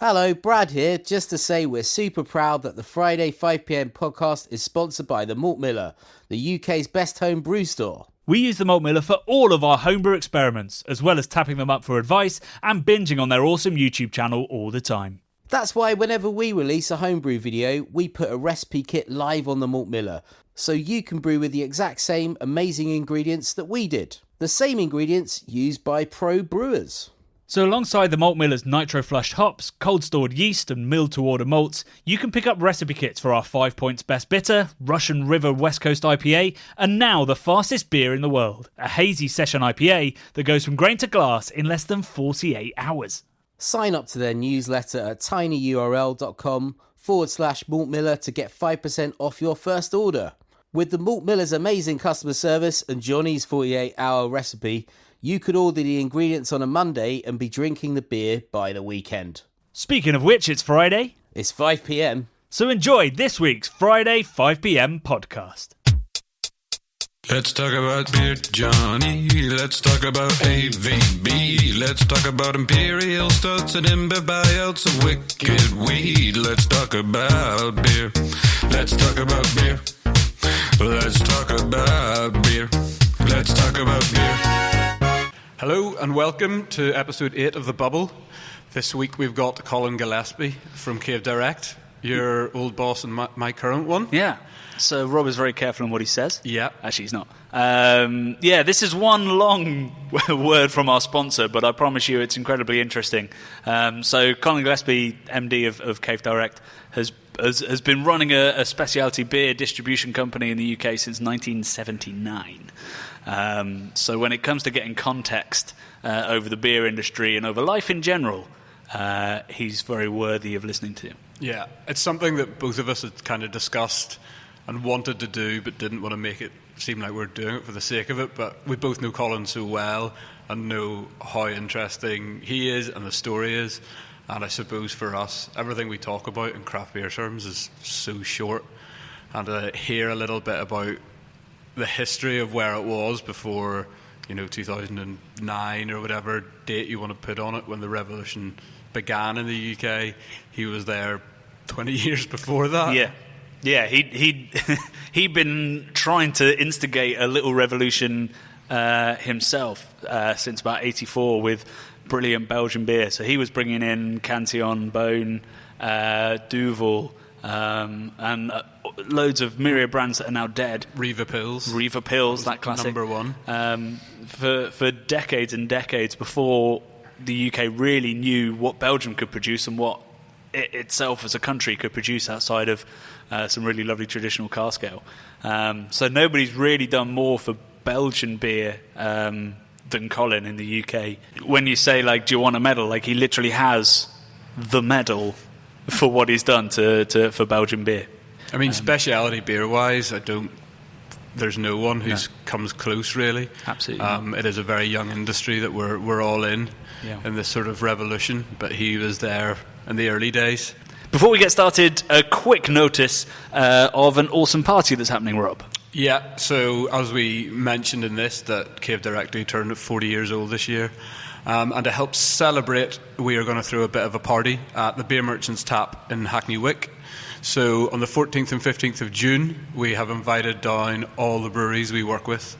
Hello, Brad here, just to say we're super proud that the Friday 5pm podcast is sponsored by the Malt Miller, the UK's best home brew store. We use the Malt Miller for all of our homebrew experiments, as well as tapping them up for advice and binging on their awesome YouTube channel all the time. That's why whenever we release a homebrew video, we put a recipe kit live on the Malt Miller, so you can brew with the exact same amazing ingredients that we did. The same ingredients used by pro brewers. So alongside the Malt Miller's nitro-flushed hops, cold-stored yeast and milled-to-order malts, you can pick up recipe kits for our 5 Points Best Bitter, Russian River West Coast IPA, and now the fastest beer in the world, a hazy session IPA that goes from grain to glass in less than 48 hours. Sign up to their newsletter at tinyurl.com/Malt Miller to get 5% off your first order. With the Malt Miller's amazing customer service and Johnny's 48-hour recipe, you could order the ingredients on a Monday and be drinking the beer by the weekend. Speaking of which, it's Friday. It's 5pm. So enjoy this week's Friday 5pm podcast. Let's talk about beer, Johnny. Let's talk about AVB. Let's talk about Imperial Stouts and Imbibe buyouts of wicked weed. Let's talk about beer. Let's talk about beer. Let's talk about beer. Let's talk about beer. Hello and welcome to episode 8 of The Bubble. This week we've got Colin Gilhespy from Cave Direct, your old boss and my current one. Yeah, so Rob is very careful on what he says. Yeah. Actually, he's not. This is one long word from our sponsor, but I promise you it's incredibly interesting. So Colin Gilhespy, MD of Cave Direct, has been running a specialty beer distribution company in the UK since 1979. So when it comes to getting context over the beer industry and over life in general, he's very worthy of listening to. Yeah, it's something that both of us had kind of discussed and wanted to do, but didn't want to make it seem like we're doing it for the sake of it. But we both know Colin so well and know how interesting he is and the story is. And I suppose for us, everything we talk about in craft beer terms is so short. And to hear a little bit about the history of where it was before, 2009 or whatever date you want to put on it, when the revolution began in the UK. He was there 20 years before that. Yeah. He'd been trying to instigate a little revolution himself since about 84 with brilliant Belgian beer. So he was bringing in Cantillon, Bone, Duvel, and loads of myriad brands that are now dead. Riva Pils, that classic. Number one. For decades and decades before the UK really knew what Belgium could produce and what it itself as a country could produce outside of some really lovely traditional cask ale. So nobody's really done more for Belgian beer than Colin in the UK. When you say, do you want a medal? He literally has the medal for what he's done for Belgian beer. I mean, speciality beer-wise, there's no one who comes close, really. Absolutely. It is a very young industry that we're all in this sort of revolution, but he was there in the early days. Before we get started, a quick notice of an awesome party that's happening, Rob. Yeah, so as we mentioned in this, that Cave Direct turned 40 years old this year. And to help celebrate, we are going to throw a bit of a party at the Beer Merchants Tap in Hackney Wick. So on the 14th and 15th of June, we have invited down all the breweries we work with,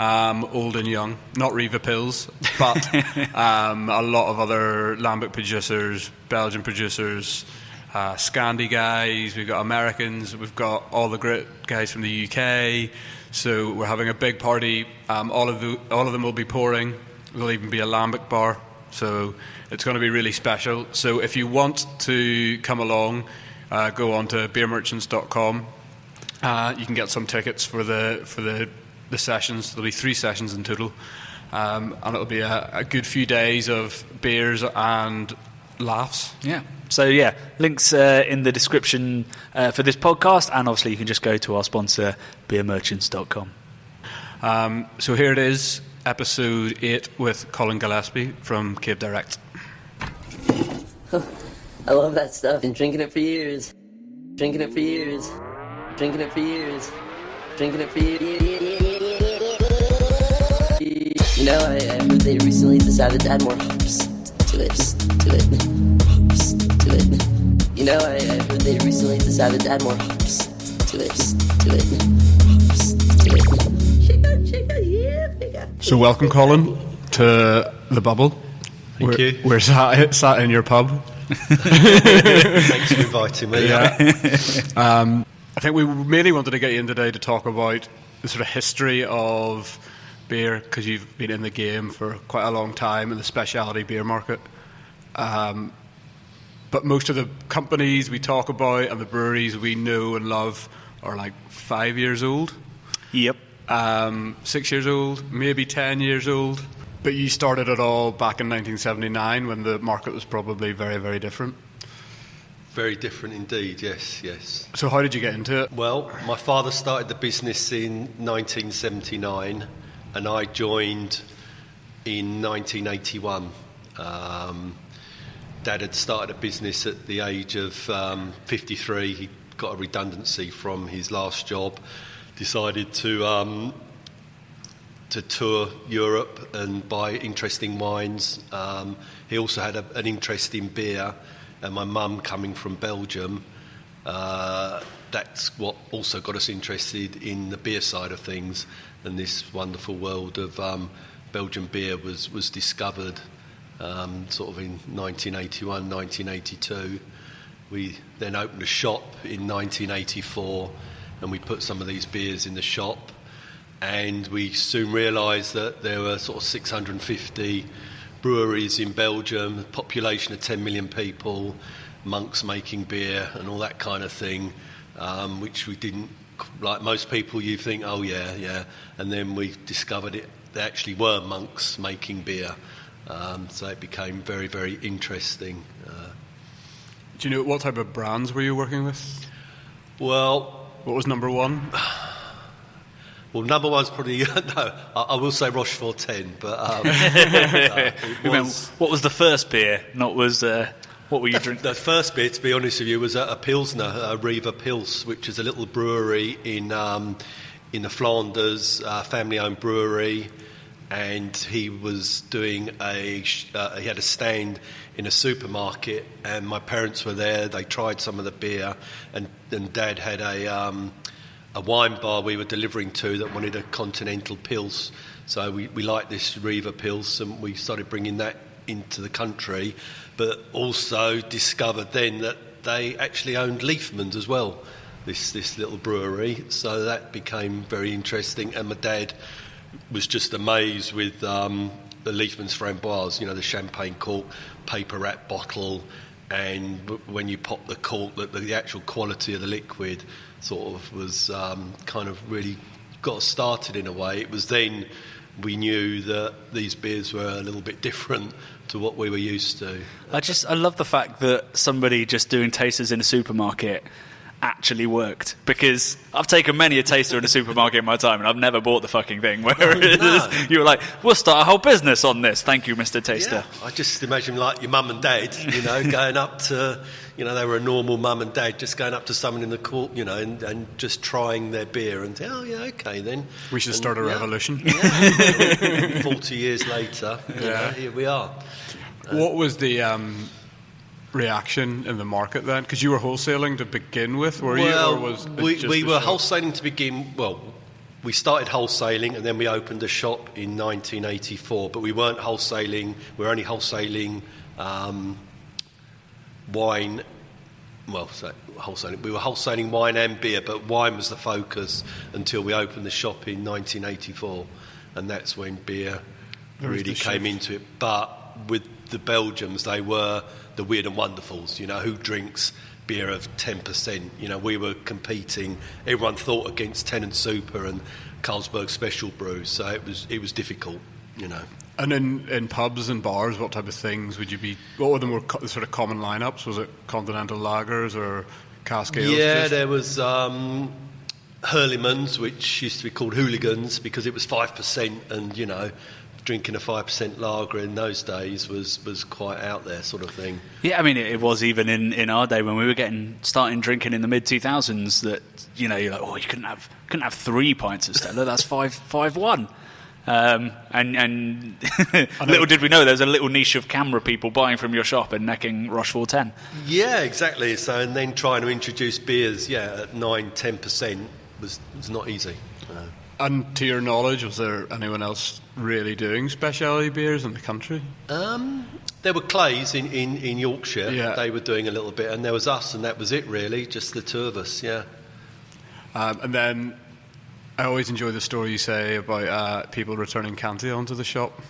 old and young, not Riva Pils, but a lot of other Lambic producers, Belgian producers, Scandi guys, we've got Americans, we've got all the great guys from the UK. So we're having a big party. All of them will be pouring. There'll even be a lambic bar. So it's going to be really special. So if you want to come along, go on to beermerchants.com. You can get some tickets for the sessions. There'll be 3 sessions in total. And it'll be a good few days of beers and laughs. Yeah. So, links in the description for this podcast, and obviously you can just go to our sponsor, beermerchants.com. So here it is, episode 8 with Colin Gilhespy from Cave Direct. I love that stuff. Been drinking it for years. Drinking it for years. Drinking it for years. Drinking it for years. I moved there recently, decided to add more hops to it. You know, I heard they recently decided to add more hops to it. Shake it, yeah. So welcome, Colin, to the bubble. Thank you. We're sat in your pub. Thanks for inviting me. Yeah. I think we mainly wanted to get you in today to talk about the sort of history of beer, because you've been in the game for quite a long time in the specialty beer market. But most of the companies we talk about and the breweries we know and love are like 5 years old. Yep. 6 years old, maybe 10 years old. But you started it all back in 1979 when the market was probably very, very different. Very different indeed, yes. So how did you get into it? Well, my father started the business in 1979 and I joined in 1981. Dad had started a business at the age of 53. He got a redundancy from his last job, decided to tour Europe and buy interesting wines. He also had an interest in beer, and my mum coming from Belgium, that's what also got us interested in the beer side of things, and this wonderful world of Belgian beer was discovered sort of in 1981, 1982. We then opened a shop in 1984 and we put some of these beers in the shop, and we soon realised that there were sort of 650 breweries in Belgium, a population of 10 million people, monks making beer and all that kind of thing, which we didn't, like most people you think, oh yeah, and then we discovered there actually were monks making beer. So it became very, very interesting. Do you know what type of brands were you working with? Well, what was number one? Well, number one's probably no. I will say Rochefort 10, but What was the first beer? What were you drinking? The first beer, to be honest with you, was a Pilsner, a Riva Pils, which is a little brewery in the Flanders, family-owned brewery. And he was doing he had a stand in a supermarket, and my parents were there. They tried some of the beer, and Dad had a wine bar we were delivering to that wanted a continental Pils. So we liked this Riva Pils, and we started bringing that into the country, but also discovered then that they actually owned Leafman's as well, this little brewery. So that became very interesting, and my dad was just amazed with the Leafman's Framboise, the champagne cork, paper wrap bottle, and when you pop the cork, the actual quality of the liquid sort of was kind of really got us started in a way. It was then we knew that these beers were a little bit different to what we were used to. I love the fact that somebody just doing tasters in a supermarket actually worked, because I've taken many a taster in a supermarket in my time and I've never bought the fucking thing, whereas you were like, we'll start a whole business on this, thank you Mr. Taster. I just imagine like your mum and dad, going up to, they were a normal mum and dad, just going up to someone in the court, and just trying their beer and say, oh yeah, okay then. We should start a revolution. Yeah. 40 years later, here we are. What was the reaction in the market then? Because you were wholesaling to begin with, were you? Or was we were wholesaling to begin. Well, we started wholesaling and then we opened a shop in 1984. But we weren't wholesaling. We were only wholesaling wine. Well, wholesaling. We were wholesaling wine and beer, but wine was the focus until we opened the shop in 1984, and that's when beer really came into it. But with the Belgians, they were the weird and wonderfuls, who drinks beer of 10%. We were competing. Everyone thought against Tennant Super and Carlsberg Special Brews, so it was difficult, And in pubs and bars, what type of things would you be? What were the more sort of common lineups? Was it continental lagers or cask ales? Yeah, there was Hurlemans, which used to be called hooligans because it was 5%, and drinking a 5% lager in those days was quite out there, sort of thing. Yeah, I mean, it was even in our day when we were starting drinking in the mid 2000s that you're like, oh, you couldn't have 3 pints of Stella. That's 5.1. And little did we know there was a little niche of camera people buying from your shop and necking Rochefort 10. Yeah, exactly. So, and then trying to introduce beers, at 9-10% was not easy. And to your knowledge, was there anyone else really doing specialty beers in the country? There were Clays in Yorkshire. Yeah. They were doing a little bit, and there was us, and that was it really, just the two of us. Yeah. And then I always enjoy the story you say about people returning Cantillon to the shop.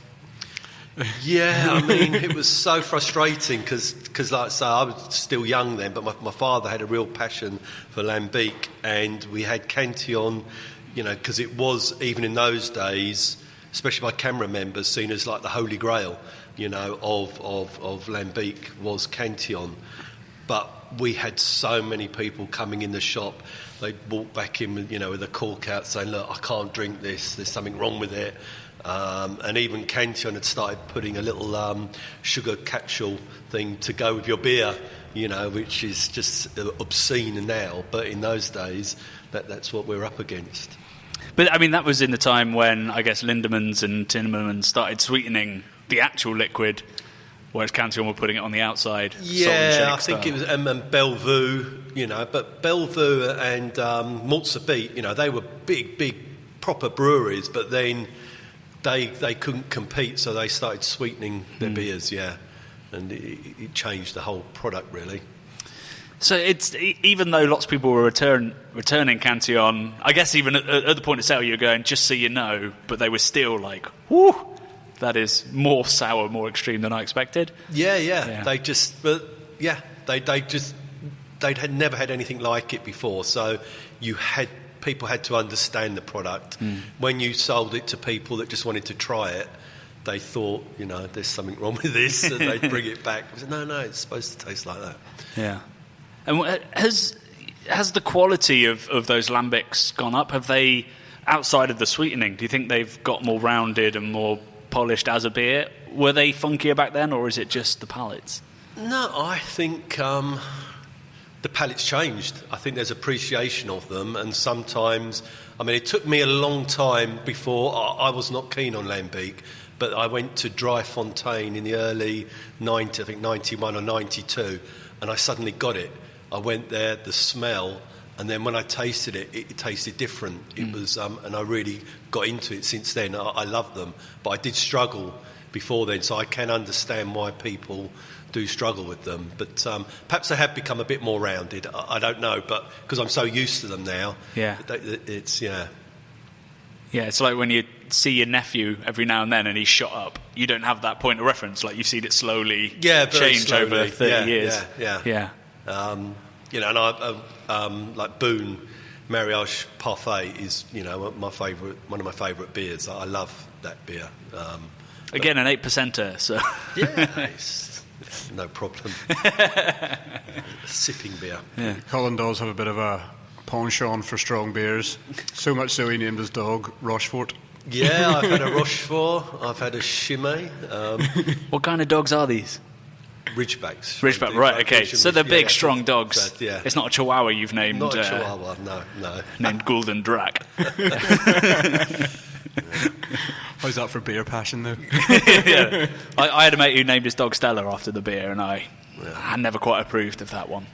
Yeah, I mean, it was so frustrating because like I say, I was still young then, but my father had a real passion for Lambic, and we had Cantillon, because it was, even in those days, especially by camera members, seen as like the holy grail, of Lambic was Cantillon. But we had so many people coming in the shop. They'd walk back in, with a cork out saying, look, I can't drink this, there's something wrong with it. And even Cantillon had started putting a little sugar capsule thing to go with your beer, which is just obscene now. But in those days, that's what we're up against. But, I mean, that was in the time when, I guess, Lindemans and Tinnemans started sweetening the actual liquid, whereas Cantillon were putting it on the outside. Yeah, I think it was, and Bellevue, but Bellevue and Maltzer Beat, they were big, proper breweries, but then they couldn't compete, so they started sweetening their beers, and it changed the whole product, really. So it's, even though lots of people were returning Cantillon, I guess even at the point of sale you were going, just so you know, but they were still like, whoo, that is more sour, more extreme than I expected. Yeah. They just, they'd had never had anything like it before, so people had to understand the product. When you sold it to people that just wanted to try it, they thought, there's something wrong with this, and they'd bring it back. I said, no, it's supposed to taste like that. Yeah. And has the quality of those lambics gone up? Have they, outside of the sweetening, do you think they've got more rounded and more polished as a beer? Were they funkier back then, or is it just the palates? No, I think the palate's changed. I think there's appreciation of them, and sometimes, it took me a long time before I was not keen on Lambic, but I went to Dry Fontaine in the early 90s, I think 91 or 92, and I suddenly got it. I went there, the smell, and then when I tasted it, it tasted different. It was, and I really got into it since then. I love them, but I did struggle before then, so I can understand why people do struggle with them. But perhaps they have become a bit more rounded. I don't know, but because I'm so used to them now, it's. Yeah, it's like when you see your nephew every now and then and he's shot up. You don't have that point of reference, like you've seen it slowly change slowly. over 30 years. Yeah. And I like Boone Mariage Parfait is, one of my favourite beers. I love that beer. Again, an 8%er, so it's no problem. Sipping beer. Yeah. Colin does have a bit of a penchant for strong beers. So much so he named his dog Rochefort. Yeah, I've had a Rochefort. I've had a Chimay. What kind of dogs are these? Ridgebacks. Ridgeback, right, okay. So they're big, strong dogs. But, yeah. It's not a Chihuahua you've named. Not a Chihuahua, no. Named Golden Drac. How's that for beer passion, though? Yeah. I had a mate who named his dog Stella after the beer, and I never quite approved of that one.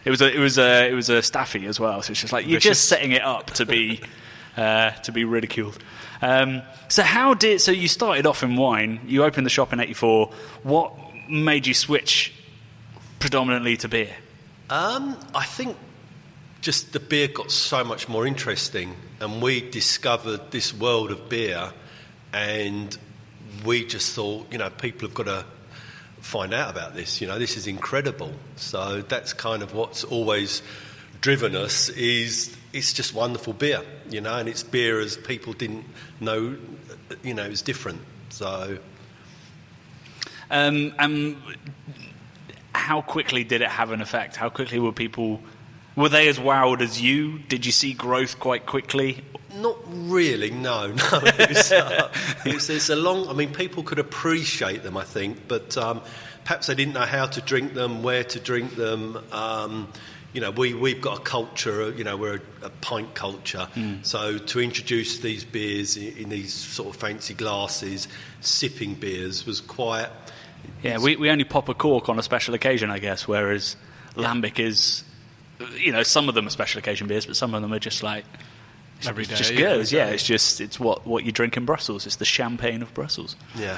It was a Staffy as well, so it's just like you're just setting it up to be ridiculed. So you started off in wine. You opened the shop in '84. What made you switch predominantly to beer? I think just the beer got so much more interesting, and we discovered this world of beer, and we just thought, people have got to find out about this. This is incredible. So that's kind of what's always driven us. It's just wonderful beer, and it's beer as people didn't know, it was different. So. How quickly did it have an effect? How quickly were they as wowed as you? Did you see growth quite quickly? Not really, no. It's a long. People could appreciate them, I think, but perhaps they didn't know how to drink them, where to drink them. we've got a culture, we're a pint culture. So to introduce these beers in these sort of fancy glasses, sipping beers, was quite... Yeah, we only pop a cork on a special occasion, I guess, whereas Lambic is, some of them are special occasion beers, but some of them are just like... Every day. Just goes, yeah. It's what you drink in Brussels. It's the champagne of Brussels. Yeah.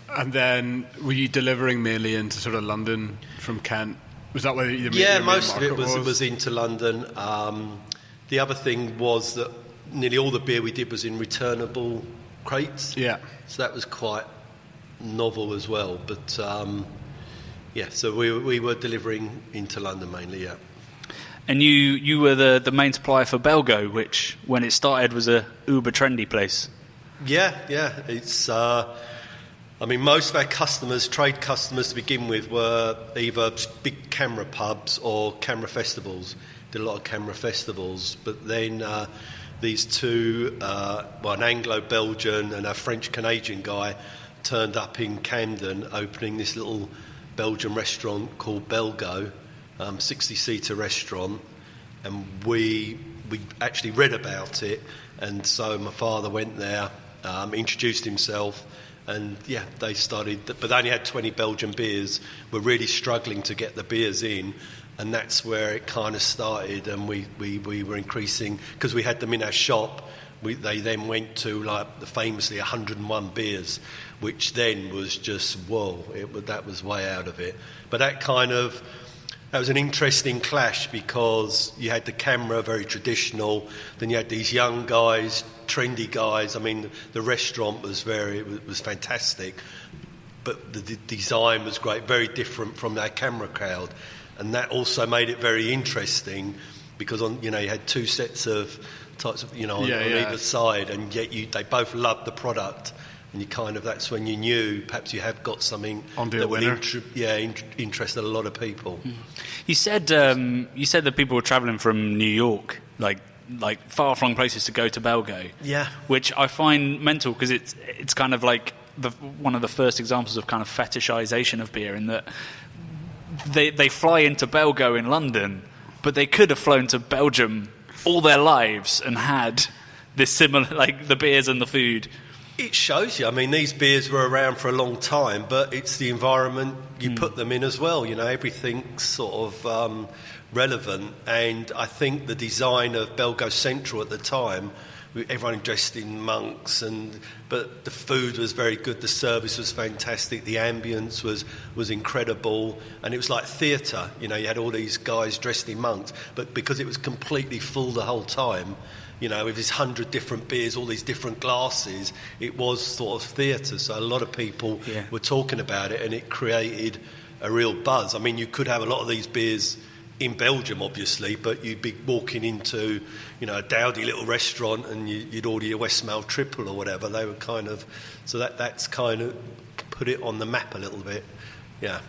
And then were you delivering mainly into sort of London from Kent? Was that where your most of it was into London. The other thing was that nearly all the beer we did was in returnable crates. Yeah. So that was quite novel as well. But so we were delivering into London mainly. Yeah. And you were the main supplier for Belgo, which, when it started, was a uber trendy place. Yeah. It's, most of our customers, trade customers to begin with, were either big camera pubs or camera festivals. Did a lot of camera festivals. But then these two, an Anglo-Belgian and a French-Canadian guy, turned up in Camden, opening this little Belgian restaurant called Belgo. 60-seater restaurant, and we actually read about it, and so my father went there, introduced himself, and they started, but they only had 20 Belgian beers. We're really struggling to get the beers in, and that's where it kind of started, and we were increasing, because we had them in our shop. They then went to the famously 101 beers, which then was just that was way out of it. But that was an interesting clash, because you had the camera, very traditional, then you had these young guys, trendy guys. The restaurant was fantastic, but the design was great, very different from that camera crowd, and that also made it very interesting, because you had two sets of types of on either side, and yet they both loved the product. And that's when you knew perhaps you have got something that would interest a lot of people. You said that people were travelling from New York, like far-flung places, to go to Belgo. Yeah, which I find mental, because it's kind of like one of the first examples of kind of fetishization of beer, in that they fly into Belgo in London, but they could have flown to Belgium all their lives and had this similar, like the beers and the food. It shows you. These beers were around for a long time, but it's the environment you put them in as well. Everything's sort of relevant. And I think the design of Belgo Central at the time, everyone dressed in monks, but the food was very good, the service was fantastic, the ambience was incredible, and it was like theatre. You had all these guys dressed in monks, but because it was completely full the whole time, with these 100 different beers, all these different glasses, it was sort of theatre. So a lot of people were talking about it, and it created a real buzz. You could have a lot of these beers in Belgium, obviously, but you'd be walking into, a dowdy little restaurant, and you'd order your Westmail triple or whatever. They were so that's kind of put it on the map a little bit. Yeah.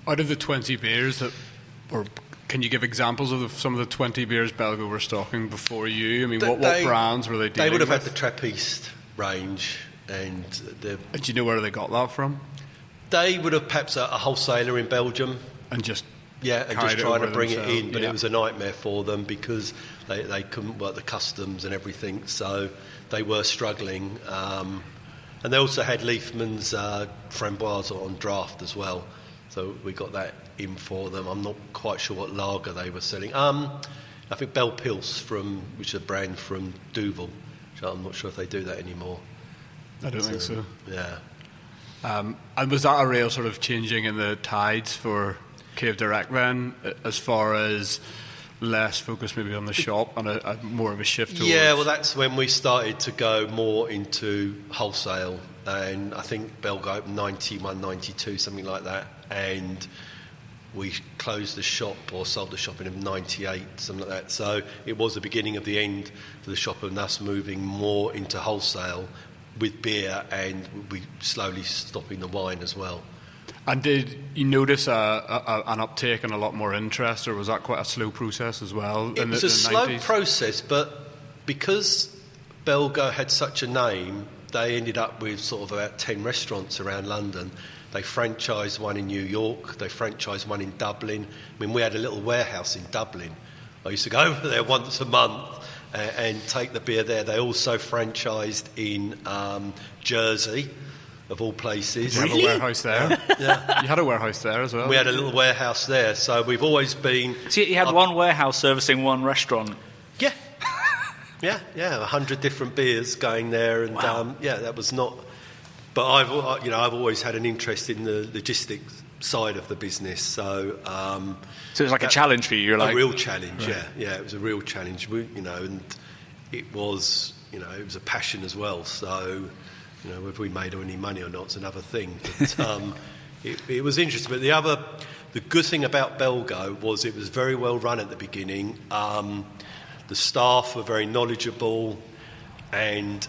Out of the 20 beers can you give examples of some of the 20 beers Belgo were stocking before you? What brands were they dealing with? They would have had the Trappist range, and do you know where they got that from? They would have perhaps a wholesaler in Belgium, and just trying to bring it in, but it was a nightmare for them, because they couldn't work the customs and everything, so they were struggling. And they also had Leafman's Framboise on draft as well, so we got that in for them. I'm not quite sure what lager they were selling. I think Bell Pils, which is a brand from Duvel. I'm not sure if they do that anymore. I don't think so. Yeah. And was that a real sort of changing in the tides for Cave Direct then, as far as less focus maybe on the shop and a more of a shift towards... Yeah, well, that's when we started to go more into wholesale, and I think Belgo opened 91, 92, something like that, and we closed the shop or sold the shop in 98, something like that. So it was the beginning of the end for the shop, and us moving more into wholesale with beer, and we slowly stopping the wine as well. And did you notice an uptake and a lot more interest, or was that quite a slow process as well? It was a slow process, but because Belgo had such a name, they ended up with sort of about 10 restaurants around London, They franchised one in New York. They franchised one in Dublin. I mean, we had a little warehouse in Dublin. I used to go over there once a month and take the beer there. They also franchised in Jersey, of all places. You have a warehouse there? Yeah. You had a warehouse there as well? We had a little warehouse there, so we've always been... So you had one warehouse servicing one restaurant? Yeah. Yeah, 100 different beers going there, and Wow. that was not... But I've always had an interest in the logistics side of the business, so... So it was like a challenge for you, you're like... A real challenge, Right. yeah, it was a real challenge, and it was, it was a passion as well, so, whether we made any money or not is another thing, but it was interesting. But the good thing about Belgo was it was very well run at the beginning. The staff were very knowledgeable, and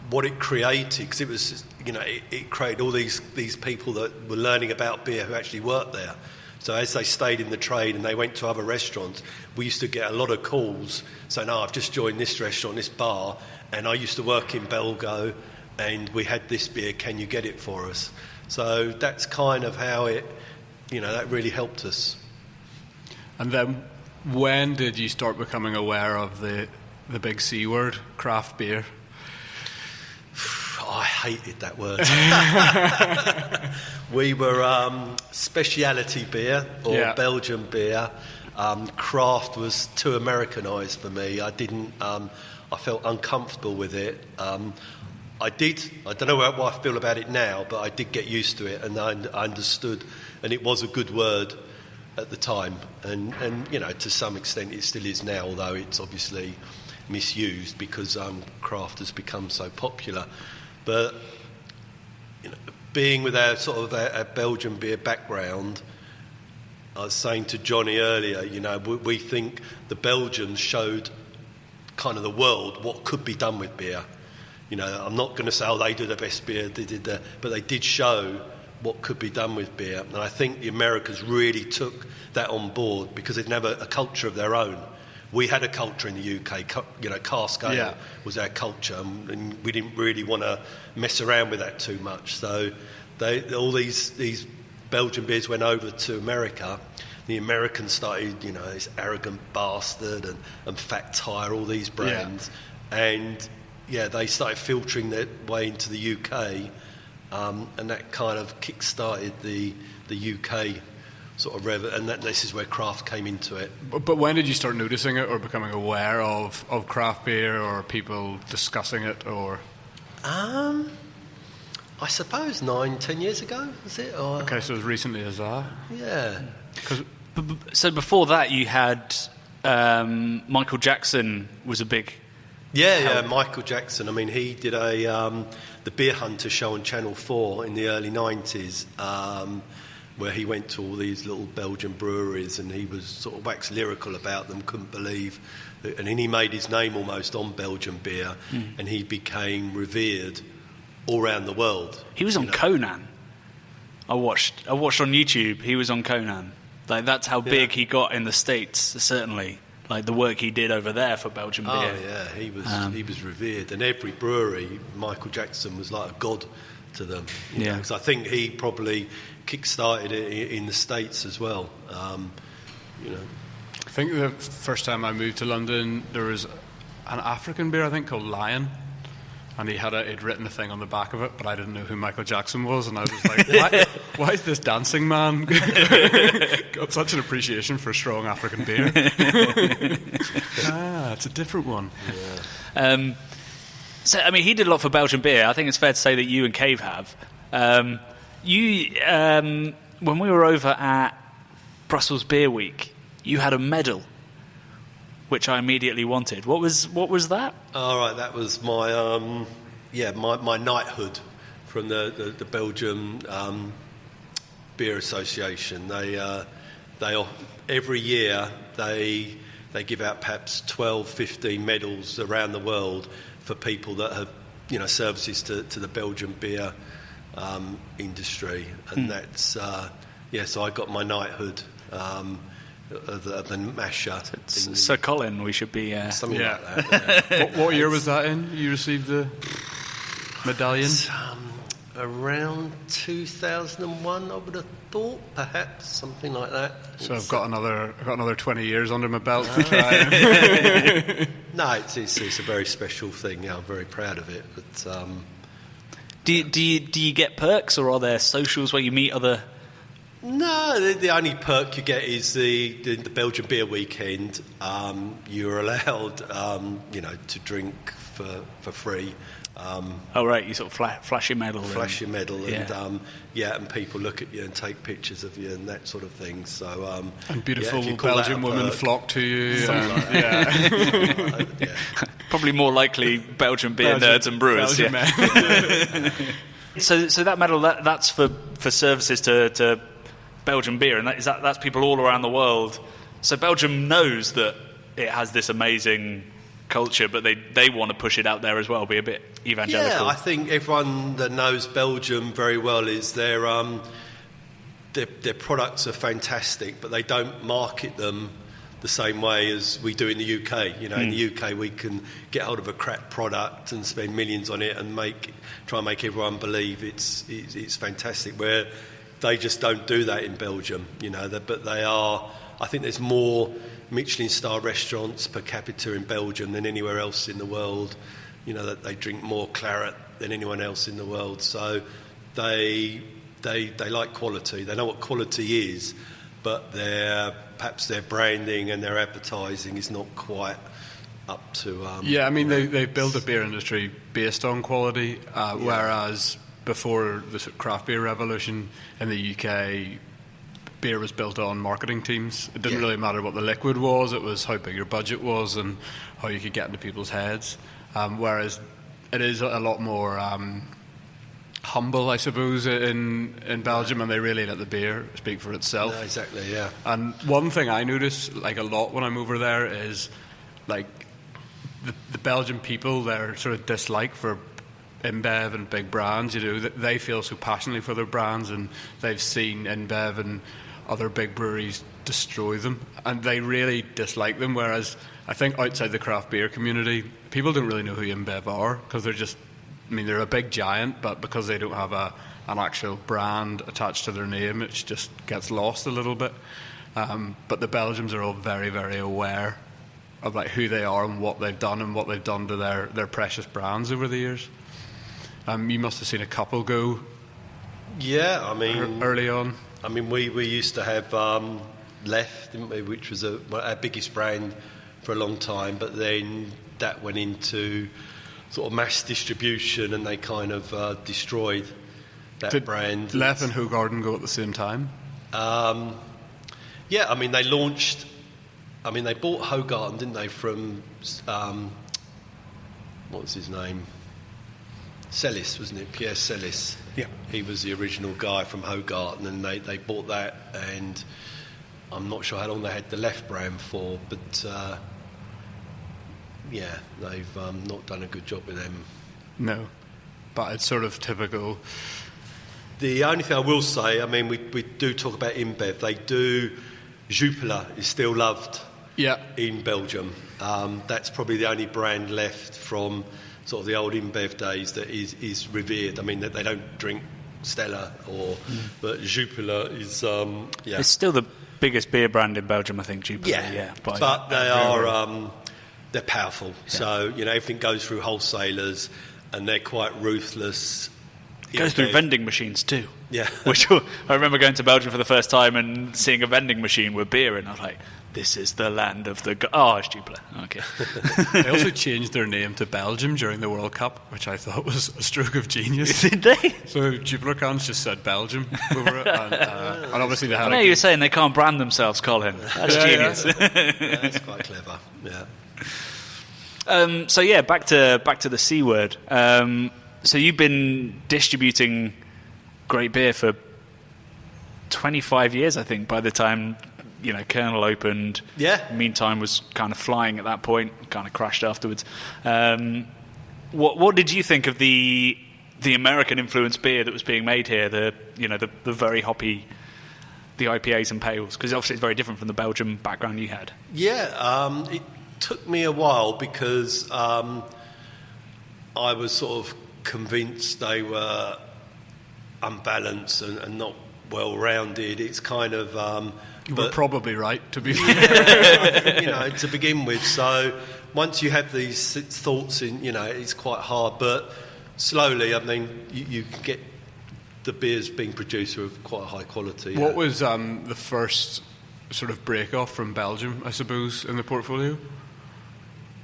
what it created, because it was, it created all these people that were learning about beer who actually worked there. So as they stayed in the trade and they went to other restaurants, we used to get a lot of calls saying, I've just joined this restaurant, this bar, and I used to work in Belgo, and we had this beer, can you get it for us? So that's kind of how it, that really helped us. And then when did you start becoming aware of the big C word, craft beer? I hated that word. We were speciality beer or Belgian beer. Craft was too Americanised for me. I felt uncomfortable with it. I don't know what I feel about it now, but I did get used to it, and I understood, and it was a good word at the time, and to some extent it still is now, although it's obviously misused because craft has become so popular. But being with our sort of our Belgian beer background, I was saying to Johnny earlier, we think the Belgians showed kind of the world what could be done with beer. I'm not going to say, they do the best beer, but they did show what could be done with beer. And I think the Americans really took that on board because they'd never a culture of their own. We had a culture in the UK, cask ale was our culture, and we didn't really want to mess around with that too much. So all these Belgian beers went over to America. The Americans started, this Arrogant Bastard and Fat Tire, all these brands, and they started filtering their way into the UK, and that kind of kick-started the UK sort of and this is where craft came into it. But when did you start noticing it or becoming aware of craft beer or people discussing it, or? I suppose 9-10 years ago, was it? Or... Okay, so as recently as that? Yeah. So before that you had Michael Jackson was a big... Yeah, Michael Jackson. I mean, he did the Beer Hunter show on Channel 4 in the early 90s, where he went to all these little Belgian breweries and he was sort of wax lyrical about them, couldn't believe. And then he made his name almost on Belgian beer, and he became revered all around the world. He was on Conan. I watched on YouTube. He was on Conan. Like, that's how big he got in the States, certainly. Like the work he did over there for Belgian beer. Oh yeah, he was revered, and every brewery, Michael Jackson was like a god to them. Because I think he probably kick-started it in the States as well. I think the first time I moved to London, there was an African beer, I think, called Lion. And he'd written a thing on the back of it, but I didn't know who Michael Jackson was, and I was like, why is this dancing man got such an appreciation for strong African beer? It's a different one. Yeah. So, I mean, he did a lot for Belgian beer. I think it's fair to say that you and Cave have. When we were over at Brussels Beer Week, you had a medal, which I immediately wanted. What was that? All right, that was my my knighthood from the Belgian Beer Association. They every year they give out perhaps 12-15 medals around the world for people that have services to the Belgian beer industry, and that's so I got my knighthood. Of the masher. Sir Colin, we should be... something like that. What year was that in? You received the medallion? around 2001, I would have thought, perhaps something like that. So I've got another 20 years under my belt to try. No, it's a very special thing. Yeah, I'm very proud of it. But do you get perks, or are there socials where you meet other? No, the only perk you get is the Belgian beer weekend. You're allowed, to drink for free. Oh right, you sort of flash your medal. Flash your medal, yeah. And people look at you and take pictures of you and that sort of thing. So and beautiful if you call Belgian that a women perk, flock to you. yeah. Probably more likely Belgian beer nerds and brewers. Belgian men. So that medal that's for services to Belgian beer, and that's people all around the world. So Belgium knows that it has this amazing culture, but they want to push it out there as well, be a bit evangelical. Yeah, I think everyone that knows Belgium very well is their products are fantastic, but they don't market them the same way as we do in the UK. In the UK we can get hold of a crap product and spend millions on it and try and make everyone believe it's fantastic, where they just don't do that in Belgium. But they are. I think there's more Michelin-star restaurants per capita in Belgium than anywhere else in the world. That they drink more claret than anyone else in the world. So they like quality. They know what quality is, but perhaps their branding and their advertising is not quite up to. They built a beer industry based on quality, whereas before the craft beer revolution in the UK, beer was built on marketing teams. It didn't really matter what the liquid was, it was how big your budget was and how you could get into people's heads. Whereas it is a lot more humble, I suppose, in Belgium, and they really let the beer speak for itself. No, exactly, yeah. And one thing I notice a lot when I'm over there is the Belgian people, their sort of dislike for InBev and big brands. They feel so passionately for their brands, and they've seen InBev and other big breweries destroy them, and they really dislike them. Whereas I think outside the craft beer community, people don't really know who InBev are, because they're a big giant, but because they don't have an actual brand attached to their name, it just gets lost a little bit. But the Belgians are all very, very aware of who they are and what they've done to their precious brands over the years. You must have seen a couple go. Yeah, early on. We used to have Left, didn't we, which was our biggest brand for a long time, but then that went into sort of mass distribution, and they kind of destroyed that brand. Did Left and Hoegaarden go at the same time? They launched. They bought Hoegaarden, didn't they, from what was his name? Celis, wasn't it? Pierre Celis. Yeah. He was the original guy from Hoegaarden, and they bought that, and I'm not sure how long they had the Left brand for, but they've not done a good job with them. No, but it's sort of typical. The only thing I will say, we do talk about InBev. Jupiler is still loved in Belgium. That's probably the only brand left from sort of the old InBev days that is revered. That they don't drink Stella but Jupiler is It's still the biggest beer brand in Belgium, I think. Jupiler, but they are they're powerful. Yeah. So everything goes through wholesalers, and they're quite ruthless. It goes through vending machines too. Yeah. Which I remember going to Belgium for the first time and seeing a vending machine with beer, and I was like, this is the land of the... it's Jupiler. Okay. They also changed their name to Belgium during the World Cup, which I thought was a stroke of genius. Did they? So Jupiler cans just said Belgium over it, and obviously they had... you were saying they can't brand themselves, Colin. That's genius. Yeah, that's quite clever, yeah. Back to the C word. So you've been distributing great beer for 25 years, I think, by the time Colonel opened. Yeah. Meantime was kind of flying at that point, kind of crashed afterwards. What did you think of the American influenced beer that was being made here? The very hoppy, the IPAs and pales, because obviously it's very different from the Belgian background you had. Yeah, it took me a while because I was sort of convinced they were unbalanced and not well-rounded. It's kind of... You were probably right, to be fair. Yeah, to begin with. So once you have these thoughts in, it's quite hard. But slowly, I mean, you can get the beers being produced of quite a high quality. What was the first sort of break-off from Belgium, I suppose, in the portfolio?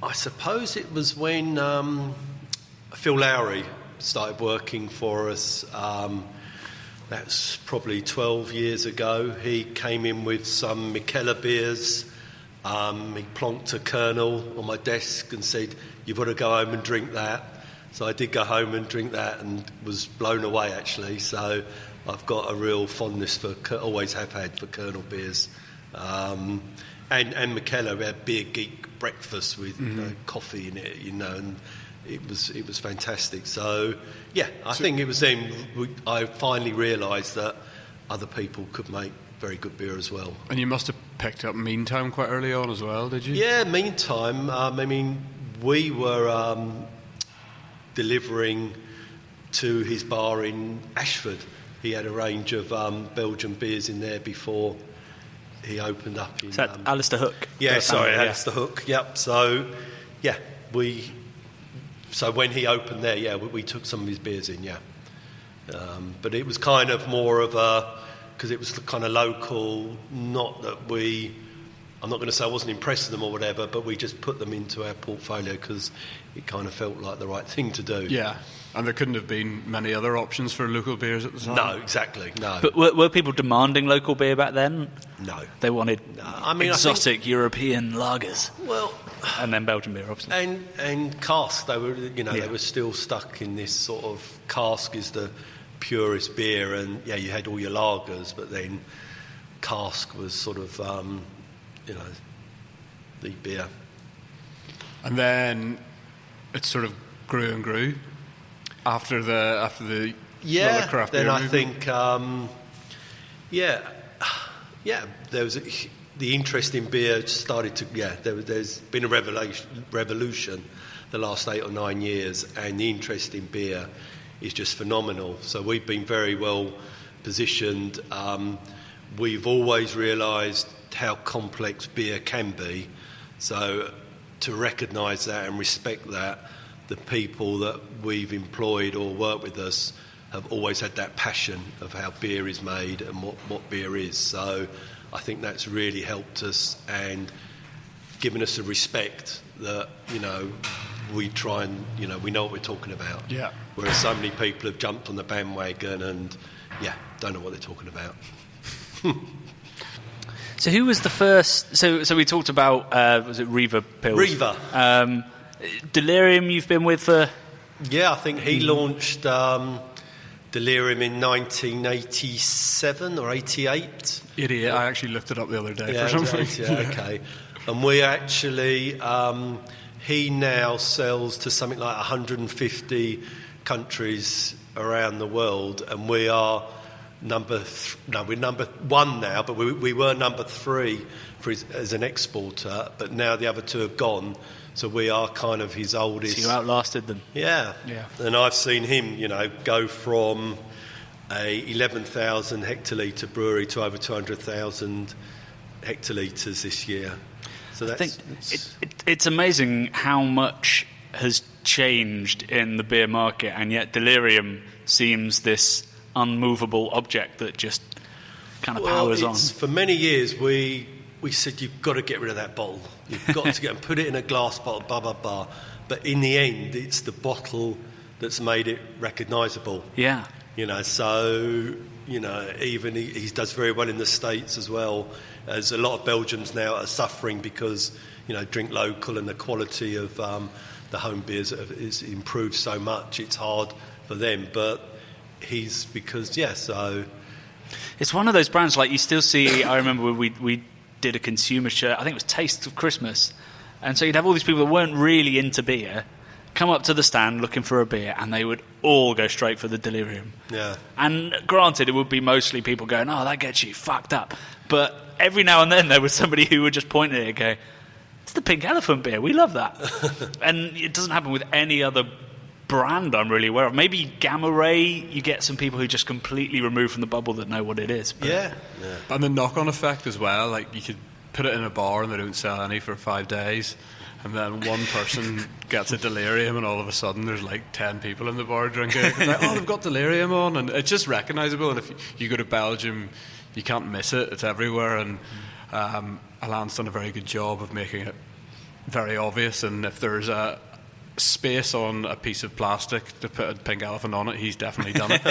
I suppose it was when Phil Lowry started working for us. That's probably 12 years ago. He came in with some Mikkeller beers. He plonked a kernel on my desk and said, "You've got to go home and drink that." So I did go home and drink that and was blown away, actually. So I've got a real fondness for, always have had, for kernel beers. And Mikkeller, we had Beer Geek breakfast with coffee in it, and it was fantastic. So, yeah, I think it was then I finally realised that other people could make very good beer as well. And you must have picked up Meantime quite early on as well, did you? Yeah, Meantime. I mean, we were delivering to his bar in Ashford. He had a range of Belgian beers in there before he opened up in... Is that Alistair Hook? Yeah, Alistair Hook, yep. So, yeah, So when he opened there, we took some of his beers in, but it was kind of more of because it was kind of local, not that I'm not going to say I wasn't impressed with them or whatever, but we just put them into our portfolio because it kind of felt like the right thing to do. Yeah, and there couldn't have been many other options for local beers at the time? No, exactly, no. But were people demanding local beer back then? No. They wanted exotic I think, European lagers. Well... And then Belgian beer, obviously. And cask, they were, they were still stuck in this sort of cask is the purest beer, and you had all your lagers, but then cask was sort of, the beer. And then it sort of grew and grew after the craft beer then I movement. think, there was the interest in beer started to, there's been a revolution the last 8 or 9 years, and the interest in beer is just phenomenal. So we've been very well positioned. We've always realised how complex beer can be. So to recognise that and respect that, the people that we've employed or work with us have always had that passion of how beer is made and what beer is. So I think that's really helped us and given us a respect that, we try and, we know what we're talking about. Yeah. Whereas so many people have jumped on the bandwagon and, don't know what they're talking about. So who was the first... So we talked about, was it Riva Pils? Riva. Delirium you've been with for... Yeah, I think he launched Delirium in 1987 or 88. 88, I actually looked it up the other day for some reason. Yeah, okay. And we actually... he now sells to something like 150 countries around the world, and we are we're number one now, but we were number 3 as an exporter, but now the other 2 have gone, so we are kind of his oldest. So you outlasted them. Yeah. And I've seen him, go from a 11,000 hectolitre brewery to over 200,000 hectolitres this year. So I think it's amazing how much has changed in the beer market, and yet Delirium seems this unmovable object that just kind of powers on. For many years, we said, you've got to get rid of that bottle. You've got to and put it in a glass bottle, blah, blah, blah. But in the end, it's the bottle that's made it recognisable. Yeah. So, even he does very well in the States as well, as a lot of Belgians now are suffering because, drink local and the quality of the home beers is improved so much. It's hard for them, but so... It's one of those brands, like you still see... I remember we did a consumer shirt, I think it was Taste of Christmas, and so you'd have all these people that weren't really into beer come up to the stand looking for a beer, and they would all go straight for the Delirium. Yeah. And granted, it would be mostly people going, oh, that gets you fucked up. But every now and then there was somebody who would just point at it and go, it's the Pink Elephant beer, we love that. And it doesn't happen with any other brand I'm really aware of. Maybe Gamma Ray, you get some people who just completely removed from the bubble that know what it is. But Yeah. And the knock-on effect as well, like you could put it in a bar and they don't sell any for 5 days, and then one person gets a Delirium and all of a sudden there's like 10 people in the bar drinking. It's like, oh, they've got Delirium on, and it's just recognisable. And if you go to Belgium, you can't miss it. It's everywhere, and Alain's done a very good job of making it very obvious. And if there's a space on a piece of plastic to put a pink elephant on it, he's definitely done it.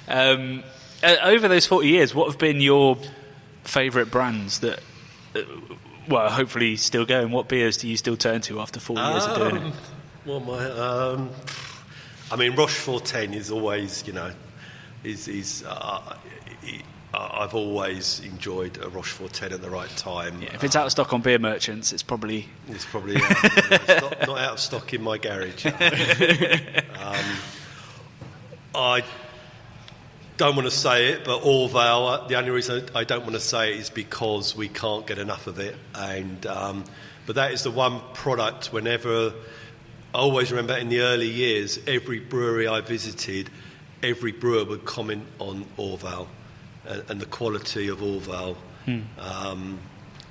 So. Over those 40 years, what have been your favourite brands that, well, hopefully still going? What beers do you still turn to after 4 years of doing it? Well, I mean, Rochefort 10 is always, I've always enjoyed a Rochefort 10 at the right time. Yeah, if it's out of stock on beer merchants, it's probably it's not out of stock in my garage. I don't want to say it, but Orval, the only reason I don't want to say it is because we can't get enough of it. And but that is the one product whenever, I always remember in the early years, every brewery I visited, every brewer would comment on Orval and the quality of Orval.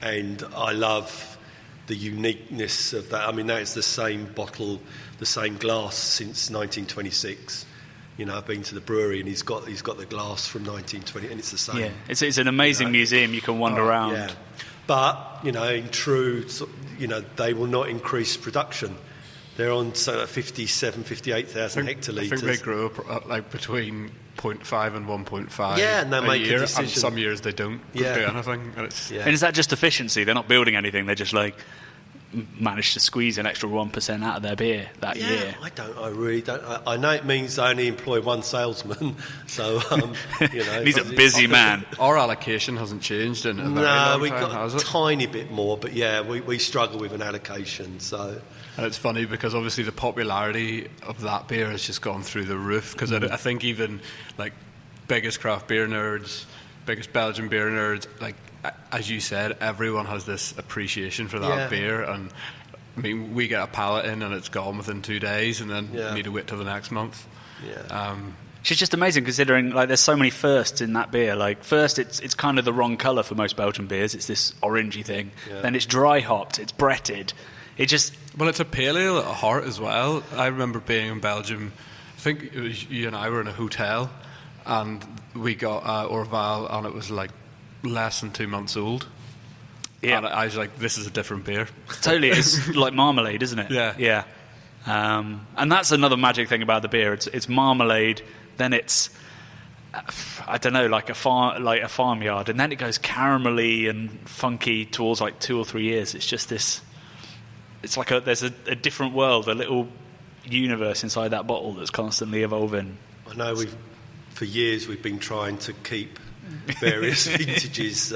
And I love the uniqueness of that. I mean, that is the same bottle, the same glass since 1926. I've been to the brewery and he's got the glass from 1920, and it's the same. Yeah, it's an amazing museum. You can wander around. Yeah, but in true, they will not increase production. They're on 57, 58,000 hectolitres. I think they grow up like between 0.5 and 1.5. Yeah, and they make year, a decision. And some years they don't do anything. And is that just efficiency? They're not building anything. They're just like managed to squeeze an extra 1% out of their beer that year. I really don't. I know it means they only employ one salesman, so he's a busy man. Our allocation hasn't changed in a very long we've time, got has a it? tiny bit more, but we struggle with an allocation. So, and it's funny because obviously the popularity of that beer has just gone through the roof. Because I think even like biggest craft beer nerds, biggest Belgian beer nerds, like, as you said, everyone has this appreciation for that beer, and I mean, we get a pallet in and it's gone within 2 days, and then we need to wait till the next month. It's just amazing considering like there's so many firsts in that beer. Like first, it's kind of the wrong colour for most Belgian beers. It's this orangey thing. Then it's dry hopped. It's bretted. It's a pale ale at heart as well. I remember being in Belgium. I think it was you and I were in a hotel, and we got Orval, and it was like less than 2 months old. Yeah, and I was like, "This is a different beer." Totally, it's like marmalade, isn't it? Yeah. And that's another magic thing about the beer. It's marmalade, then it's I don't know, like a farmyard, and then it goes caramelly and funky towards like 2 or 3 years. It's just this. It's like there's a different world, a little universe inside that bottle that's constantly evolving. I know for years we've been trying to keep various vintages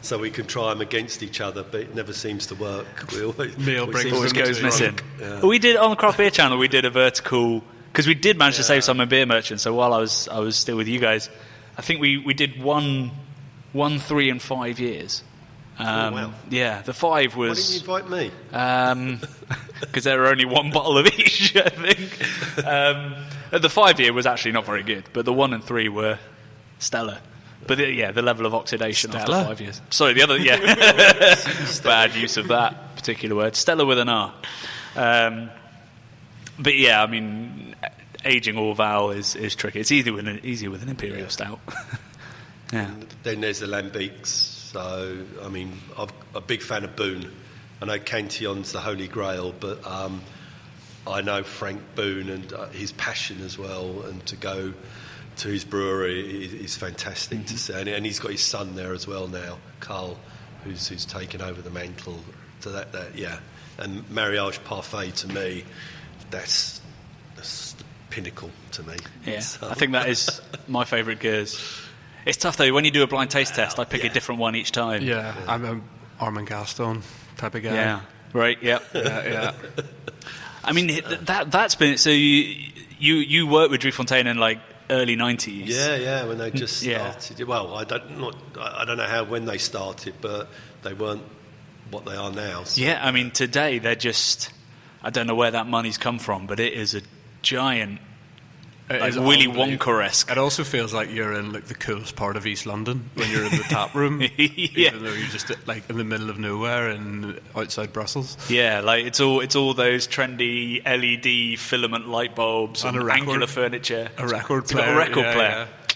so we can try them against each other, but it never seems to work. Always goes missing. Well, we did on the Craft Beer channel. We did a vertical because we did manage to save some in Beer Merchant. So while I was still with you guys, I think we did 1, 3, and 5 years. Wow. Yeah, the 5 was. Why didn't you invite me? Because there were only one bottle of each, I think. The 5 year was actually not very good, but the 1 and 3 were stellar. But the level of oxidation after 5 years. Sorry, the other, bad use of that particular word. Stella with an R. But yeah, I mean, aging Orval is tricky. It's easier with an Imperial Stout. Yeah. And then there's the Lambics. So, I mean, I'm a big fan of Boone. I know Cantillon's the Holy Grail, but I know Frank Boone and his passion as well, and to go to his brewery is fantastic to see. And he's got his son there as well now, Carl, who's taken over the mantle. So that and Mariage Parfait to me, that's the pinnacle to me. Yeah, so. I think that is my favourite gears. It's tough though. When you do a blind taste test, I pick a different one each time. Yeah. I'm an Armand Gaston type of guy. Yeah, right. Yep. yeah. I mean, that's been so. You worked with Driefontein in like early 90s. Yeah, when they just started. Well, I don't know when they started, but they weren't what they are now. So. Yeah, I mean, today they're just. I don't know where that money's come from, but it is a giant, It like is Willy unbelievable. Wonka-esque. It also feels like you're in like the coolest part of East London when you're in the tap room, even though you're just like in the middle of nowhere and outside Brussels. Yeah, like it's all those trendy LED filament light bulbs and a record. angular furniture. A record It's got player. a record yeah, player. yeah.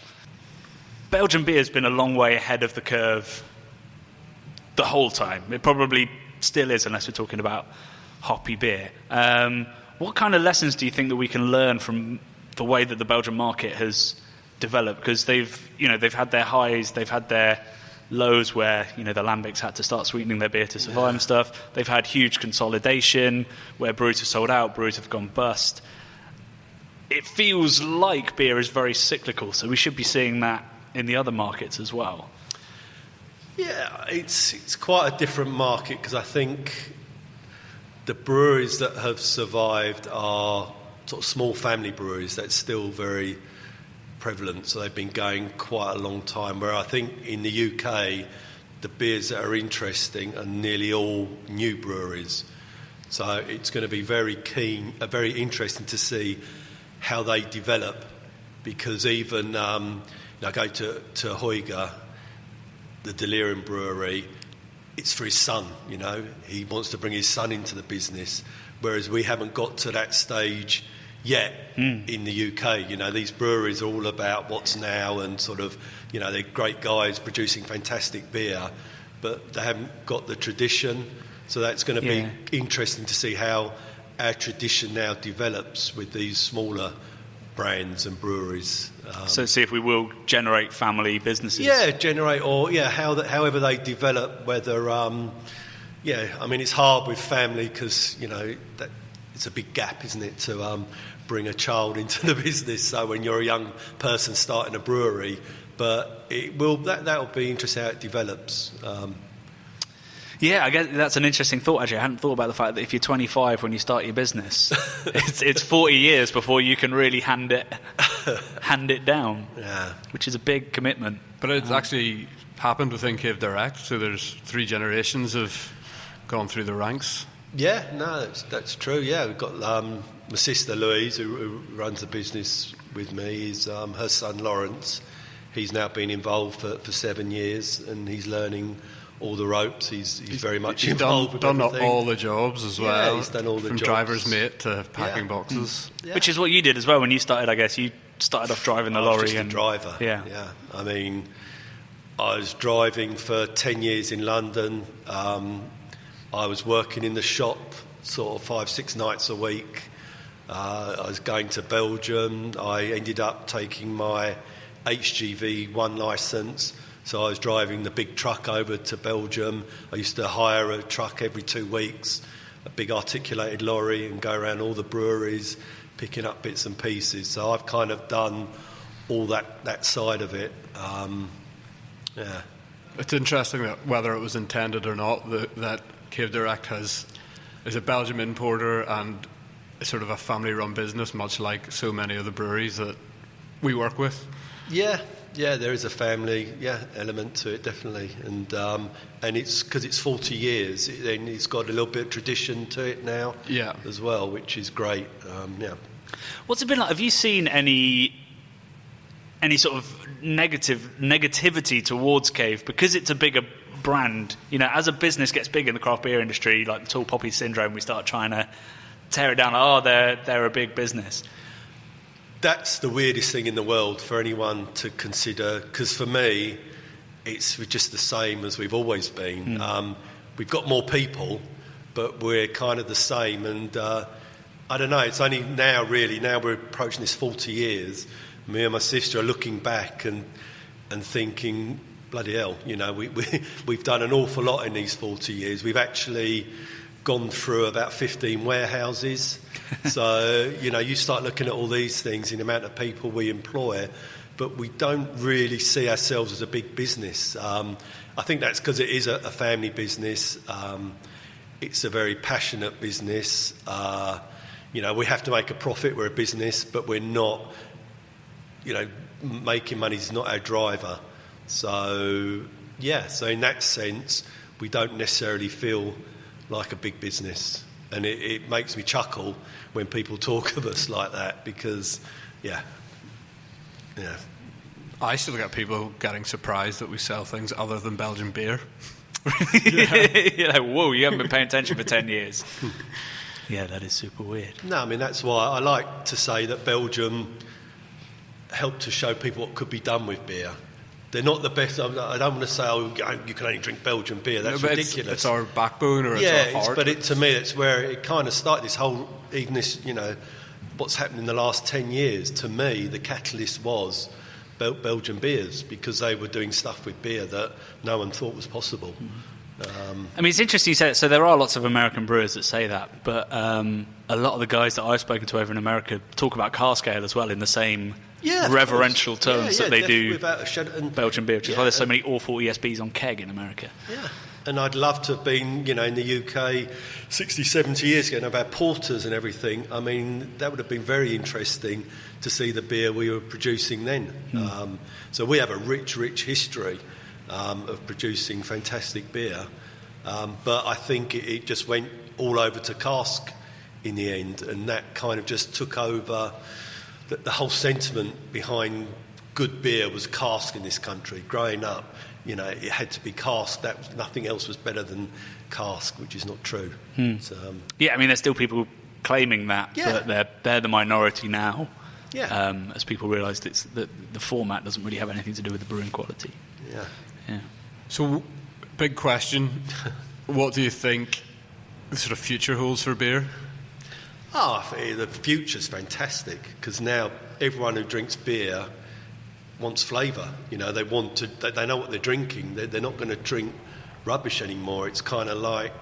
Belgian beer's been a long way ahead of the curve the whole time. It probably still is, unless we're talking about hoppy beer. What kind of lessons do you think that we can learn from the way that the Belgian market has developed? Because they've had their highs, they've had their lows where the Lambics had to start sweetening their beer to survive and stuff. They've had huge consolidation where breweries have sold out, breweries have gone bust. It feels like beer is very cyclical, so we should be seeing that in the other markets as well. Yeah, it's quite a different market because I think the breweries that have survived are sort of small family breweries. That's still very prevalent, so they've been going quite a long time. Where I think in the UK, the beers that are interesting are nearly all new breweries. So it's going to be very interesting to see how they develop, because even I go to Huyga, the Delirium brewery. It's for his son, he wants to bring his son into the business, whereas we haven't got to that stage yet in the UK. These breweries are all about what's now and sort of, they're great guys producing fantastic beer, but they haven't got the tradition. So that's going to be interesting to see how our tradition now develops with these smaller brands and breweries. So see if we will generate family businesses. Yeah, generate or however they develop. Whether it's hard with family because that it's a big gap, isn't it, to bring a child into the business. So when you're a young person starting a brewery, but that'll be interesting how it develops. Yeah, I guess that's an interesting thought, actually. I hadn't thought about the fact that if you're 25 when you start your business, it's 40 years before you can really hand it down, which is a big commitment. But it's actually happened within Cave Direct, so there's 3 generations have gone through the ranks. Yeah, no, that's true. Yeah, we've got my sister Louise, who runs the business with me, is her son Lawrence. He's now been involved for 7 years, and he's learning all the ropes. He's very much involved with done everything. all the jobs as well. Yeah, he's done all the from jobs. driver's mate to packing boxes. Yeah. Which is what you did as well when you started, I guess. You started off driving the I was lorry. just a driver. Yeah. I mean, I was driving for 10 years in London. I was working in the shop sort of 5-6 nights a week. I was going to Belgium. I ended up taking my HGV 1 licence. So I was driving the big truck over to Belgium. I used to hire a truck every 2 weeks, a big articulated lorry, and go around all the breweries picking up bits and pieces. So I've kind of done all that side of it. It's interesting that whether it was intended or not, that Cave Direct is a Belgium importer and sort of a family-run business, much like so many of the breweries that we work with. Yeah, there is a family element to it, definitely, and it's because it's 40 years, then it's got a little bit of tradition to it now, as well, which is great. What's it been like? Have you seen any sort of negativity towards Cave because it's a bigger brand? As a business gets big in the craft beer industry, like the tall poppy syndrome, we start trying to tear it down. They're a big business. That's the weirdest thing in the world for anyone to consider, because for me, we're just the same as we've always been. We've got more people, but we're kind of the same. And I don't know, it's only now we're approaching this 40 years. Me and my sister are looking back and thinking, bloody hell, we've done an awful lot in these 40 years. We've actually gone through about 15 warehouses. So, you start looking at all these things, the amount of people we employ, but we don't really see ourselves as a big business. I think that's because it is a family business. It's a very passionate business. We have to make a profit. We're a business, but we're not, making money is not our driver. So in that sense, we don't necessarily feel like a big business. And it makes me chuckle when people talk of us like that because, yeah. I still get people getting surprised that we sell things other than Belgian beer. You're like, whoa, you haven't been paying attention for 10 years. Yeah, that is super weird. No, I mean, that's why I like to say that Belgium helped to show people what could be done with beer. They're not the best. I don't want to say, you can only drink Belgian beer. That's ridiculous. It's our backbone, or it's our heart. But to me, it's where it kind of started. This whole, even this, what's happened in the last 10 years. To me, the catalyst was Belgian beers because they were doing stuff with beer that no one thought was possible. I mean, it's interesting you say that. So there are lots of American brewers that say that, but a lot of the guys that I've spoken to over in America talk about cask ale as well in the same reverential terms that they do Belgian beer, which is why there's so many awful ESBs on keg in America. Yeah, and I'd love to have been, in the UK 60, 70 years ago and have had porters and everything. I mean, that would have been very interesting to see the beer we were producing then. So we have a rich history of producing fantastic beer, but I think it just went all over to cask in the end, and that kind of just took over. The whole sentiment behind good beer was cask in this country. Growing up, it had to be cask. Nothing else was better than cask, which is not true. So, I mean, there's still people claiming that, but they're the minority now. As people realise that the format doesn't really have anything to do with the brewing quality. Yeah. So, big question. What do you think the sort of future holds for beer? The future's fantastic because now everyone who drinks beer wants flavour. They know what they're drinking. They're not going to drink rubbish anymore. It's kind of like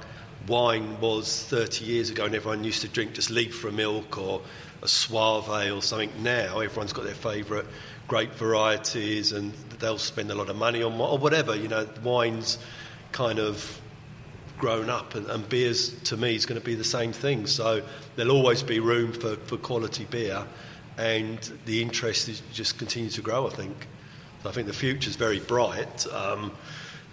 wine was 30 years ago and everyone used to drink just Liebfra milk or a Suave or something. Now everyone's got their favourite grape varieties and they'll spend a lot of money on or whatever. Wine's kind of grown up and beers to me is going to be the same thing. So there'll always be room for quality beer and the interest is just continue to grow, I think. So I think the future's very bright.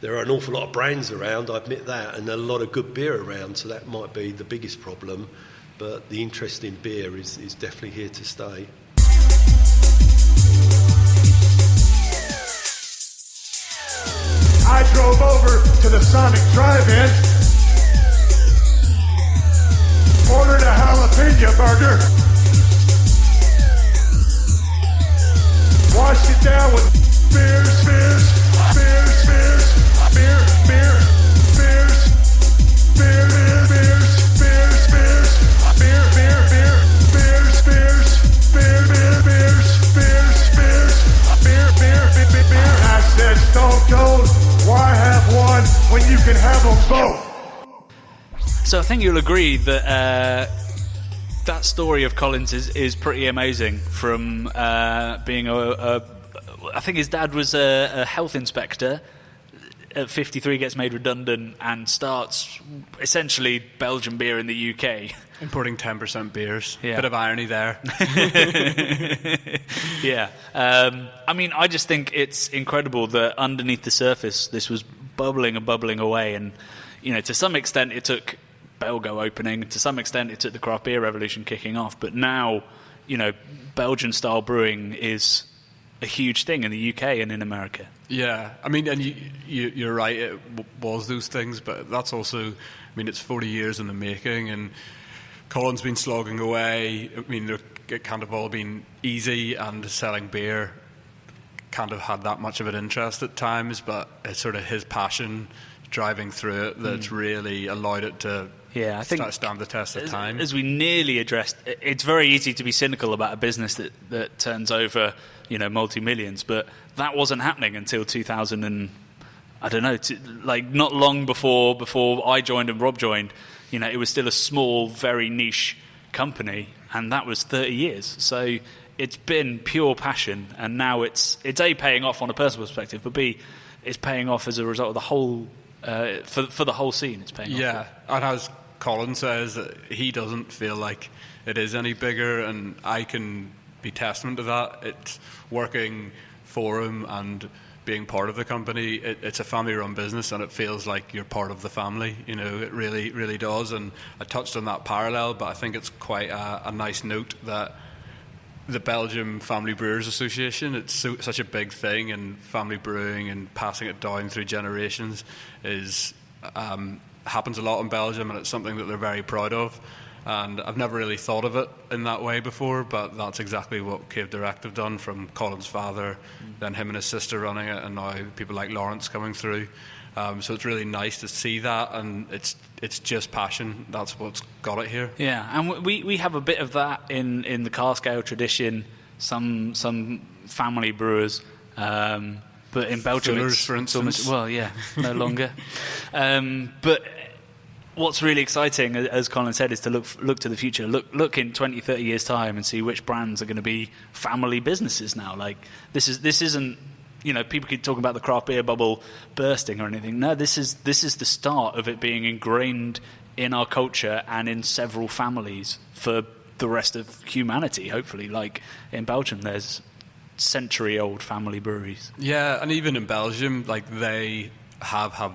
There are an awful lot of brands around, I admit that, and a lot of good beer around, so that might be the biggest problem. But the interest in beer is definitely here to stay. I drove over to the Sonic Drive-In, ordered a jalapeno burger, washed it down with beers, I said, Stone Cold, why have one when you can have them both? So I think you'll agree that that story of Colin's is pretty amazing. From being I think his dad was a health inspector. At 53, gets made redundant and starts essentially Belgian beer in the UK. Importing 10% beers. Bit of irony there. I mean, I just think it's incredible that underneath the surface, this was bubbling and bubbling away. And, to some extent, it took Belgo opening. To some extent, it took the craft beer revolution kicking off. But now, Belgian-style brewing is a huge thing in the UK and in America. Yeah, I mean, and you're right, it was those things, but that's also, it's 40 years in the making, and Colin's been slogging away. I mean, it can't have all been easy, and selling beer can't have had that much of an interest at times, but it's sort of his passion driving through it that's really allowed it to I think stand the test of time. As we nearly addressed, it's very easy to be cynical about a business that turns over, multi-millions, but that wasn't happening until 2000 and, I don't know, not long before I joined and Rob joined. It was still a small, very niche company, and that was 30 years. So it's been pure passion, and now it's A, paying off on a personal perspective, but B, it's paying off as a result of the whole, for the whole scene, it's paying off. Yeah, and as Colin says, that he doesn't feel like it is any bigger, and I can be testament to that. It's working for him and being part of the company. It's a family-run business, and it feels like you're part of the family. You know, it really, really does. And I touched on that parallel, but I think it's quite a nice note that the Belgium Family Brewers Association, it's such a big thing, and family brewing and passing it down through generations is happens a lot in Belgium, and it's something that they're very proud of. And I've never really thought of it in that way before, but that's exactly what Cave Direct have done, from Colin's father, then him and his sister running it, and now people like Lawrence coming through. So it's really nice to see that, and it's just passion. That's what's got it here. Yeah, and we have a bit of that in the cask ale tradition. Some family brewers, but in Belgium, Fullers, for instance. No longer. But what's really exciting, as Colin said, is to look to the future. Look in 20, 30 years' time and see which brands are going to be family businesses now. Like this isn't. You know, people keep talking about the craft beer bubble bursting or anything. No, this is the start of it being ingrained in our culture and in several families for the rest of humanity, hopefully. Like in Belgium, there's century-old family breweries. Yeah, and even in Belgium, like they have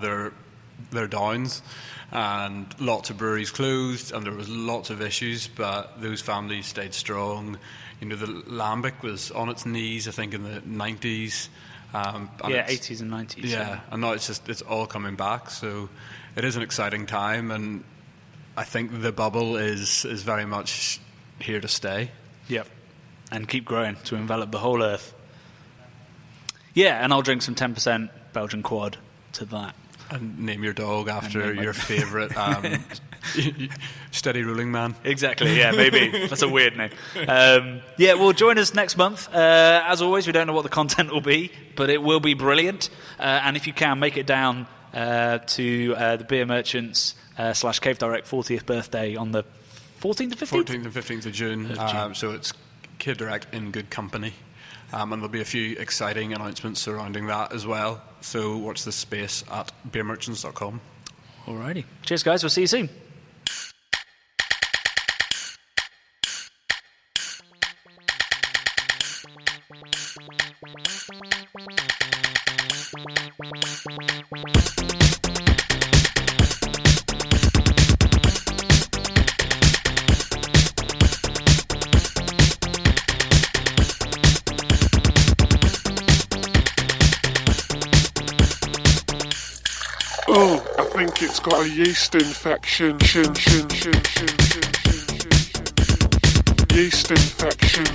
their downs, and lots of breweries closed, and there was lots of issues, but those families stayed strong. You know, the Lambic was on its knees, I think, in the 90s. 80s and 90s. Yeah, and now it's all coming back, so it is an exciting time, and I think the bubble is very much here to stay. Yep, and keep growing to envelop the whole earth. Yeah, and I'll drink some 10% Belgian quad to that. And name your dog after your favourite steady ruling man. Exactly, yeah, maybe. That's a weird name. Well, join us next month. As always, we don't know what the content will be, but it will be brilliant. And if you can, make it down to the Beer Merchants / Cave Direct 40th birthday on the 14th or 15th? 14th and 15th of June. So it's Cave Direct in good company. And there'll be a few exciting announcements surrounding that as well. So watch this space at beermerchants.com. Alrighty. Cheers, guys. We'll see you soon. Oh, I think it's got a yeast infection. Yeast infection.